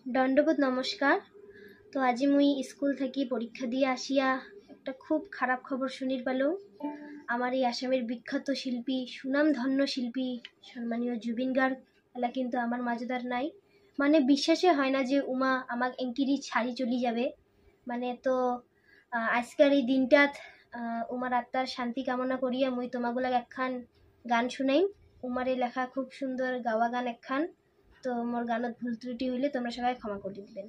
দণ্ডবোধ নমস্কার। তো আজি মুই স্কুল থাকি পরীক্ষা দিয়ে আসিয়া একটা খুব খারাপ খবর শুনির পালো। আমার এই আসামের বিখ্যাত শিল্পী, সুনামধন্য শিল্পী সম্মানীয় জুবিন গার্গ এলা কিন্তু আমার মাজদার নাই। মানে বিশ্বাসে হয় না যে উমা আমাক এঙ্কিরি ছাড়ি চলি যাবে। মানে তো আজকের এই দিনটাত উমার আত্মার শান্তি কামনা করিয়া মুই তোমাগুলাক একখান গান শুনাই। উমারে লেখা খুব সুন্দর গাওয়া গান একখান। তো মোর গানত ভুল ত্রুটি হইলে তোমরা সবাই ক্ষমা করে দিবেন।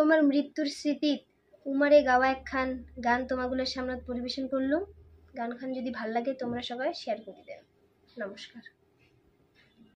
আমার মৃত্যুর স্মৃতিত উমারে গাওয়া একখান গান তোমাগুলোর সামনে পরিবেশন করলাম। গানখান যদি ভাল লাগে তোমরা সবাই শেয়ার করে দেন। নমস্কার।